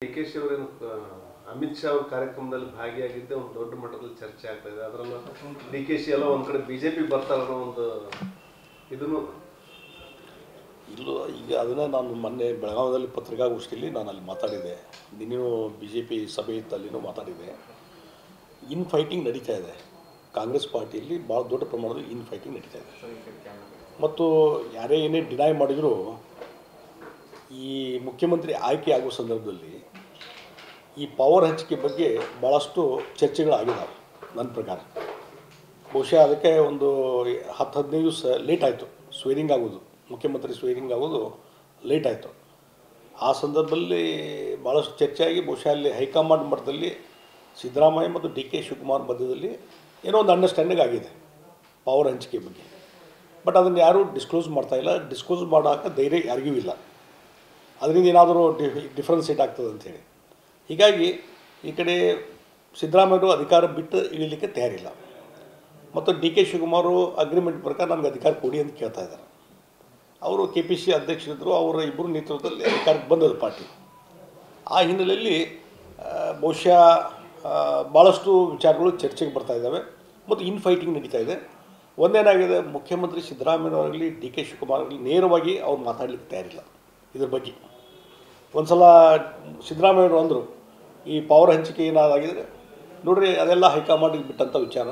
ಡಿಕೆಶಿ ಅವರೇನು ಅಮಿತ್ ಶಾ ಅವರ ಕಾರ್ಯಕ್ರಮದಲ್ಲಿ ಭಾಗಿಯಾಗಿದ್ದೆ ಒಂದು ದೊಡ್ಡ ಮಟ್ಟದಲ್ಲಿ ಚರ್ಚೆ ಆಗ್ತಾ ಇದೆ. ಅದರಲ್ಲೂ ಡಿಕೆಶಿ ಎಲ್ಲ ಒಂದು ಕಡೆ ಬಿಜೆಪಿ ಬರ್ತಾರೆ ಅನ್ನೋ ಒಂದು ಇದನ್ನು ಇಲ್ಲ. ಈಗ ಅದನ್ನು ನಾನು ಮೊನ್ನೆ ಬೆಳಗಾವಿಯಲ್ಲಿ ಪತ್ರಿಕಾಗೋಷ್ಠಿಯಲ್ಲಿ ನಾನು ಅಲ್ಲಿ ಮಾತಾಡಿದೆ. ನೀನು ಬಿ ಜೆ ಪಿ ಸಭೆ ಇತ್ತು, ಅಲ್ಲಿನೂ ಮಾತಾಡಿದೆ. ಇನ್ ಫೈಟಿಂಗ್ ನಡೀತಾ ಇದೆ ಕಾಂಗ್ರೆಸ್ ಪಾರ್ಟಿಯಲ್ಲಿ, ಭಾಳ ದೊಡ್ಡ ಪ್ರಮಾಣದಲ್ಲಿ ಇನ್ ಫೈಟಿಂಗ್ ನಡೀತಾ ಇದೆ. ಮತ್ತು ಯಾರೇ ಏನೇ ಡಿನೈ ಮಾಡಿದರೂ ಈ ಮುಖ್ಯಮಂತ್ರಿ ಆಯ್ಕೆ ಆಗುವ ಸಂದರ್ಭದಲ್ಲಿ ಈ ಪವರ್ ಹಂಚಿಕೆ ಬಗ್ಗೆ ಭಾಳಷ್ಟು ಚರ್ಚೆಗಳಾಗಿದ್ದಾವೆ. ನನ್ನ ಪ್ರಕಾರ ಬಹುಶಃ ಅದಕ್ಕೆ ಒಂದು 10-15 ದಿವಸ ಲೇಟ್ ಆಯಿತು ಸ್ವೇರಿಂಗ್ ಆಗೋದು, ಮುಖ್ಯಮಂತ್ರಿ ಸ್ವೇರಿಂಗ್ ಆಗೋದು ಲೇಟ್ ಆಯಿತು. ಆ ಸಂದರ್ಭದಲ್ಲಿ ಭಾಳಷ್ಟು ಚರ್ಚೆಯಾಗಿ ಬಹುಶಃ ಅಲ್ಲಿ ಹೈಕಮಾಂಡ್ ಮಟ್ಟದಲ್ಲಿ ಸಿದ್ದರಾಮಯ್ಯ ಮತ್ತು ಡಿ ಕೆ ಶಿವಕುಮಾರ್ ಮಧ್ಯದಲ್ಲಿ ಏನೋ ಒಂದು ಅಂಡರ್ಸ್ಟ್ಯಾಂಡಿಂಗ್ ಆಗಿದೆ ಪವರ್ ಹಂಚಿಕೆ ಬಗ್ಗೆ. ಬಟ್ ಅದನ್ನು ಯಾರೂ ಡಿಸ್ಕ್ಲೋಸ್ ಮಾಡ್ತಾಯಿಲ್ಲ. ಡಿಸ್ಕ್ಲೋಸ್ ಮಾಡೋಕೆ ಧೈರ್ಯ ಯಾರಿಗೂ ಇಲ್ಲ. ಅದರಿಂದ ಏನಾದರೂ ಡಿಫ್ರೆನ್ಸ್ ಏಟ್ ಆಗ್ತದೆ ಅಂಥೇಳಿ. ಹೀಗಾಗಿ ಈ ಕಡೆ ಸಿದ್ದರಾಮಯ್ಯರು ಅಧಿಕಾರ ಬಿಟ್ಟು ಇಳೀಲಿಕ್ಕೆ ತಯಾರಿಲ್ಲ. ಮತ್ತು ಡಿ ಕೆ ಶಿವಕುಮಾರು ಅಗ್ರಿಮೆಂಟ್ ಪ್ರಕಾರ ನಮಗೆ ಅಧಿಕಾರ ಕೊಡಿ ಅಂತ ಕೇಳ್ತಾ ಇದ್ದಾರೆ. ಅವರು ಕೆ ಪಿ ಸಿ ಅಧ್ಯಕ್ಷರಿದ್ದರು, ಅವರ ಇಬ್ಬರು ನೇತೃತ್ವದಲ್ಲಿ ಅಧಿಕಾರಕ್ಕೆ ಬಂದದ್ದು ಪಾರ್ಟಿ. ಆ ಹಿನ್ನೆಲೆಯಲ್ಲಿ ಬಹುಶಃ ಭಾಳಷ್ಟು ವಿಚಾರಗಳು ಚರ್ಚೆಗೆ ಬರ್ತಾ ಇದ್ದಾವೆ ಮತ್ತು ಇನ್ ಫೈಟಿಂಗ್ ನಡೀತಾ ಇದೆ. ಒಂದೇನಾಗಿದೆ, ಮುಖ್ಯಮಂತ್ರಿ ಸಿದ್ದರಾಮಯ್ಯನವರಾಗಲಿ ಡಿ ಕೆ ಶಿವಕುಮಾರ್ ಆಗಲಿ ನೇರವಾಗಿ ಅವ್ರು ಮಾತಾಡಲಿಕ್ಕೆ ತಯಾರಿಲ್ಲ ಇದ್ರ ಬಗ್ಗೆ. ಒಂದು ಸಲ ಸಿದ್ದರಾಮಯ್ಯವರು ಅಂದರು ಈ ಪವರ್ ಹಂಚಿಕೆ ಏನಾದಾಗಿದ್ರೆ ನೋಡಿರಿ ಅದೆಲ್ಲ ಹೈಕಮಾಂಡಿಗೆ ಬಿಟ್ಟಂಥ ವಿಚಾರ,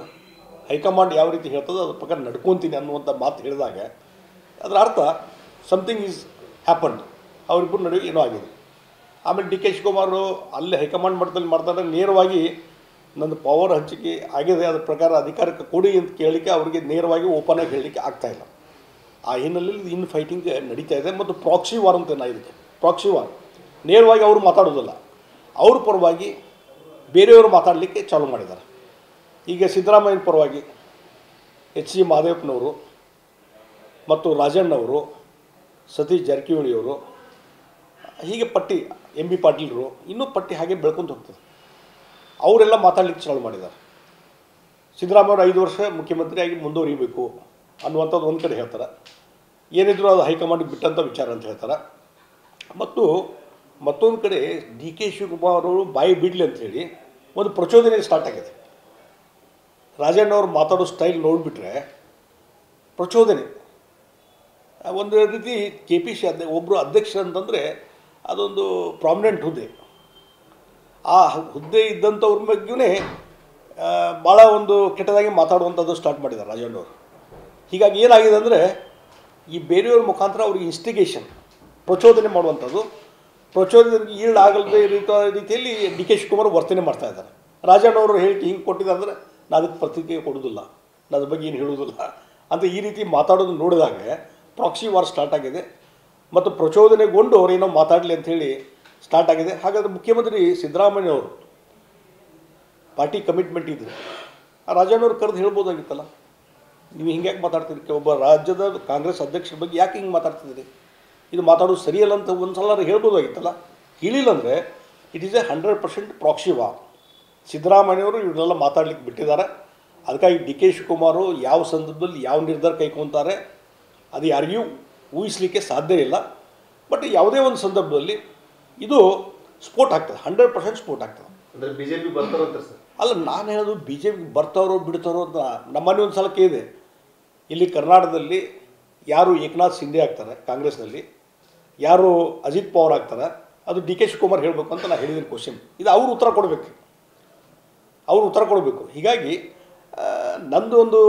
ಹೈಕಮಾಂಡ್ ಯಾವ ರೀತಿ ಹೇಳ್ತದೋ ಅದ್ರ ಪ್ರಕಾರ ನಡ್ಕೊತೀನಿ ಅನ್ನುವಂಥ ಮಾತು ಹೇಳಿದಾಗ ಅದರ ಅರ್ಥ ಸಮಥಿಂಗ್ ಈಸ್ ಹ್ಯಾಪನ್ಡ್, ಅವರಿಬ್ಬರು ನಡುವೆ ಏನೋ ಆಗಿದೆ. ಆಮೇಲೆ ಡಿ ಕೆ ಶಿವಕುಮಾರ್ ಅಲ್ಲಿ ಹೈಕಮಾಂಡ್ ಮಟ್ಟದಲ್ಲಿ ಮಾಡ್ತಾರೆ, ನೇರವಾಗಿ ನಂದು ಪವರ್ ಹಂಚಿಕೆ ಆಗಿದೆ ಅದ್ರ ಪ್ರಕಾರ ಅಧಿಕಾರಕ್ಕೆ ಕೊಡಿ ಅಂತ ಕೇಳಲಿಕ್ಕೆ ಅವರಿಗೆ ನೇರವಾಗಿ ಓಪನ್ ಆಗಿ ಹೇಳಲಿಕ್ಕೆ ಆಗ್ತಾಯಿಲ್ಲ. ಆ ಹಿನ್ನೆಲೆಯಲ್ಲಿ ಇನ್ ಫೈಟಿಂಗ್ ನಡೀತಾ ಇದೆ. ಮತ್ತು ಪ್ರಾಕ್ಸಿ ವಾರ್ ಅಂತ ಇದಕ್ಕೆ ಪ್ರಾಕ್ಸಿ ವಾರ್, ನೇರವಾಗಿ ಅವರು ಮಾತಾಡೋದಿಲ್ಲ, ಅವ್ರ ಪರವಾಗಿ ಬೇರೆಯವರು ಮಾತಾಡಲಿಕ್ಕೆ ಚಾಲೂ ಮಾಡಿದ್ದಾರೆ. ಈಗ ಸಿದ್ದರಾಮಯ್ಯನ ಪರವಾಗಿ ಎಚ್ ಸಿ ಮಹದೇವಪ್ಪನವರು ಮತ್ತು ರಾಜಣ್ಣವರು, ಸತೀಶ್ ಜಾರಕಿಹೊಳಿಯವರು, ಹೀಗೆ ಪಟ್ಟಿ ಎಂ ಬಿ ಪಾಟೀಲರು, ಇನ್ನೂ ಪಟ್ಟಿ ಹಾಗೆ ಬೆಳ್ಕೊಂಡು ಹೋಗ್ತದೆ. ಅವರೆಲ್ಲ ಮಾತಾಡಲಿಕ್ಕೆ ಚಾಲೂ ಮಾಡಿದ್ದಾರೆ. ಸಿದ್ದರಾಮಯ್ಯವರು 5 ವರ್ಷ ಮುಖ್ಯಮಂತ್ರಿಯಾಗಿ ಮುಂದುವರಿಬೇಕು ಅನ್ನುವಂಥದ್ದು ಒಂದು ಕಡೆ ಹೇಳ್ತಾರೆ, ಏನಿದ್ರು ಅದು ಹೈಕಮಾಂಡಿಗೆ ಬಿಟ್ಟಂಥ ವಿಚಾರ ಅಂತ ಹೇಳ್ತಾರೆ. ಮತ್ತು ಮತ್ತೊಂದು ಕಡೆ ಡಿ ಕೆ ಶಿವಕುಮಾರ್ ಅವರು ಬಾಯಿ ಬಿಡಲಿ ಅಂಥೇಳಿ ಒಂದು ಪ್ರಚೋದನೆ ಸ್ಟಾರ್ಟ್ ಆಗಿದೆ. ರಾಜಣ್ಣವ್ರು ಮಾತಾಡೋ ಸ್ಟೈಲ್ ನೋಡಿಬಿಟ್ರೆ ಪ್ರಚೋದನೆ. ಒಂದು ರೀತಿ ಕೆ ಪಿ ಸಿ ಒಬ್ಬರು ಅಧ್ಯಕ್ಷರು ಅಂತಂದರೆ ಅದೊಂದು ಪ್ರಾಮಿನೆಂಟ್ ಹುದ್ದೆ. ಆ ಹುದ್ದೆ ಇದ್ದಂಥವ್ರ ಬಗ್ಗೆಯೇ ಭಾಳ ಒಂದು ಕೆಟ್ಟದಾಗಿ ಮಾತಾಡುವಂಥದ್ದು ಸ್ಟಾರ್ಟ್ ಮಾಡಿದ್ದಾರೆ ರಾಜಣ್ಣವರು. ಹೀಗಾಗಿ ಏನಾಗಿದೆ ಅಂದರೆ ಈ ಬೇರೆಯವ್ರ ಮುಖಾಂತರ ಅವ್ರಿಗೆ ಇನ್ಸ್ಟಿಗೇಷನ್, ಪ್ರಚೋದನೆ ಮಾಡುವಂಥದ್ದು, ಪ್ರಚೋದನೆಗೆ ಈಡಾಗಲ್ಲದೆ ರೀತಿಯಲ್ಲಿ ಡಿ ಕೆ ಶಿವಕುಮಾರ್ ವರ್ತನೆ ಮಾಡ್ತಾ ಇದ್ದಾರೆ. ರಾಜಣ್ಣವರು ಹೇಳಿಕೆ ಹಿಂಗೆ ಕೊಟ್ಟಿದ್ದಾರೆ ಅಂದರೆ ನಾನು ಅದಕ್ಕೆ ಪ್ರತಿಕ್ರಿಯೆ ಕೊಡೋದಿಲ್ಲ, ನಾನು ಅದ್ರ ಬಗ್ಗೆ ಏನು ಹೇಳೋದಿಲ್ಲ ಅಂತ ಈ ರೀತಿ ಮಾತಾಡೋದು ನೋಡಿದಾಗ ಪ್ರಾಕ್ಸಿ ವಾರ್ ಸ್ಟಾರ್ಟ್ ಆಗಿದೆ. ಮತ್ತು ಪ್ರಚೋದನೆಗೊಂಡು ಅವರೇನೋ ಮಾತಾಡಲಿ ಅಂಥೇಳಿ ಸ್ಟಾರ್ಟ್ ಆಗಿದೆ. ಹಾಗಾದರೆ ಮುಖ್ಯಮಂತ್ರಿ ಸಿದ್ದರಾಮಯ್ಯವರು ಪಾರ್ಟಿ ಕಮಿಟ್ಮೆಂಟ್ ಇದ್ದರು, ಆ ರಾಜಣ್ಣವ್ರು ಕರೆದು ಹೇಳ್ಬೋದಾಗಿತ್ತಲ್ಲ, ನೀವು ಹಿಂಗೆ ಯಾಕೆ ಮಾತಾಡ್ತೀರಿ, ಒಬ್ಬ ರಾಜ್ಯದ ಕಾಂಗ್ರೆಸ್ ಅಧ್ಯಕ್ಷರ ಬಗ್ಗೆ ಯಾಕೆ ಹಿಂಗೆ ಮಾತಾಡ್ತಿದ್ದೀರಿ, ಇದು ಮಾತಾಡೋದು ಸರಿಯಲ್ಲ ಅಂತ ಒಂದು ಸಲ ಹೇಳ್ಬೋದಾಗಿತ್ತಲ್ಲ. ಹೇಳಿಲ್ಲ ಅಂದರೆ ಇಟ್ ಈಸ್ 100% ಪ್ರಾಕ್ಸಿ ವಾರ್. ಸಿದ್ದರಾಮಯ್ಯವರು ಇವರೆಲ್ಲ ಮಾತಾಡ್ಲಿಕ್ಕೆ ಬಿಟ್ಟಿದ್ದಾರೆ. ಅದಕ್ಕಾಗಿ ಡಿ ಕೆ ಶಿವಕುಮಾರು ಯಾವ ಸಂದರ್ಭದಲ್ಲಿ ಯಾವ ನಿರ್ಧಾರ ಕೈಗೊಳ್ತಾರೆ ಅದು ಯಾರಿಗೂ ಊಹಿಸಲಿಕ್ಕೆ ಸಾಧ್ಯ ಇಲ್ಲ. ಬಟ್ ಯಾವುದೇ ಒಂದು ಸಂದರ್ಭದಲ್ಲಿ ಇದು ಸ್ಫೋಟ ಆಗ್ತದೆ, 100% ಸ್ಫೋಟ ಆಗ್ತದೆ. ಅಂದರೆ ಬಿ ಜೆ ಪಿ ಬರ್ತಾರಂತ ಸರ್? ಅಲ್ಲ, ನಾನು ಹೇಳೋದು ಬಿ ಜೆ ಪಿ ಬರ್ತಾರೋ ಬಿಡ್ತಾರೋ ಅಂತ. ನಮ್ಮನೆ ಒಂದು ಸಲ ಕೇಳಿದೆ, ಇಲ್ಲಿ ಕರ್ನಾಟಕದಲ್ಲಿ ಯಾರು ಏಕನಾಥ್ ಶಿಂದೆ ಆಗ್ತಾರೆ ಕಾಂಗ್ರೆಸ್ನಲ್ಲಿ, ಯಾರು ಅಜಿತ್ ಪವಾರ್ ಆಗ್ತಾರೆ, ಅದು ಡಿ ಕೆ ಶಿವಕುಮಾರ್ ಹೇಳಬೇಕು ಅಂತ ನಾನು ಹೇಳಿದ್ದೀನಿ ಕ್ವಶನ್. ಇದು ಅವರು ಉತ್ತರ ಕೊಡಬೇಕು, ಅವರು ಉತ್ತರ ಕೊಡಬೇಕು. ಹೀಗಾಗಿ ನಂದು ಒಂದು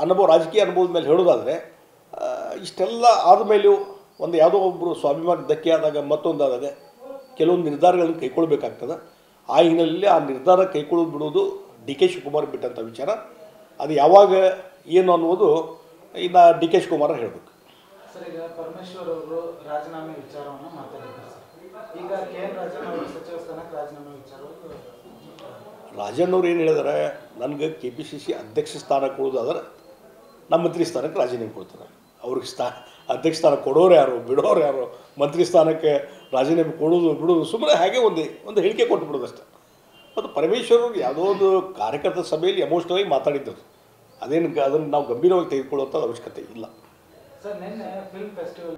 ಅನುಭವ, ರಾಜಕೀಯ ಅನುಭವದ ಮೇಲೆ ಹೇಳೋದಾದರೆ ಇಷ್ಟೆಲ್ಲ ಆದಮೇಲೆಯೂ ಒಂದು ಯಾವುದೋ ಒಬ್ಬರು ಸ್ವಾಭಿಮಾನ ಧಕ್ಕೆ ಆದಾಗ ಮತ್ತೊಂದಾದಾಗ ಕೆಲವೊಂದು ನಿರ್ಧಾರಗಳನ್ನು ಕೈಗೊಳ್ಬೇಕಾಗ್ತದೆ. ಆ ಹಿನ್ನೆಲೆಯಲ್ಲಿ ಆ ನಿರ್ಧಾರ ಕೈಗೊಳ್ಳೋದು ಬಿಡೋದು ಡಿ ಕೆ ಶಿವಕುಮಾರ್ ಬಿಟ್ಟಂಥ ವಿಚಾರ. ಅದು ಯಾವಾಗ ಏನು ಅನ್ನೋದು ಇನ್ನು ಡಿ ಕೆ ಶಿವಕುಮಾರ್ ಹೇಳಬೇಕು. ಸರ್, ಈಗ ಪರಮೇಶ್ವರ್ ಅವರು ರಾಜೀನಾಮೆ ವಿಚಾರವನ್ನು ಮಾತಾಡಿದ್ದಾರೆ ಸರ್. ಈಗ ಕೆ ಎನ್ ರಾಜಣ್ಣ ಅವರು ಸಚಿವ ಸ್ಥಾನಕ್ಕೆ ರಾಜೀನಾಮೆ ವಿಚಾರವನ್ನು ರಾಜಣ್ಣವ್ರು ಏನು ಹೇಳಿದ್ದಾರೆ, ನನಗೆ ಕೆ ಪಿ ಸಿ ಸಿ ಅಧ್ಯಕ್ಷ ಸ್ಥಾನ ಕೊಡೋದಾದ್ರೆ ನಮ್ಮ ಮಂತ್ರಿ ಸ್ಥಾನಕ್ಕೆ ರಾಜೀನಾಮೆ ಕೊಡ್ತಾರೆ. ಅವ್ರಿಗೆ ಅಧ್ಯಕ್ಷ ಸ್ಥಾನ ಕೊಡೋರು ಯಾರು, ಬಿಡೋರು ಯಾರು, ಮಂತ್ರಿ ಸ್ಥಾನಕ್ಕೆ ರಾಜೀನಾಮೆ ಕೊಡೋದು ಬಿಡೋದು ಸುಮ್ಮನೆ ಹಾಗೆ ಒಂದು ಹೇಳಿಕೆ ಕೊಟ್ಟು ಬಿಡೋದು ಅಷ್ಟೆ. ಮತ್ತು ಪರಮೇಶ್ವರ್ ಯಾವುದೋ ಒಂದು ಕಾರ್ಯಕರ್ತರ ಸಭೆಯಲ್ಲಿ ಎಮೋಷ್ನಲಾಗಿ ಮಾತಾಡಿದ್ದರು. ಅದನ್ನು ನಾವು ಗಂಭೀರವಾಗಿ ತೆಗೆದುಕೊಳ್ಳುವಂಥ ಅವಶ್ಯಕತೆ ಇಲ್ಲ. ಸರ್. ನಿನ್ನೆ ಫಿಲ್ಮ್ ಫೆಸ್ಟಿವಲ್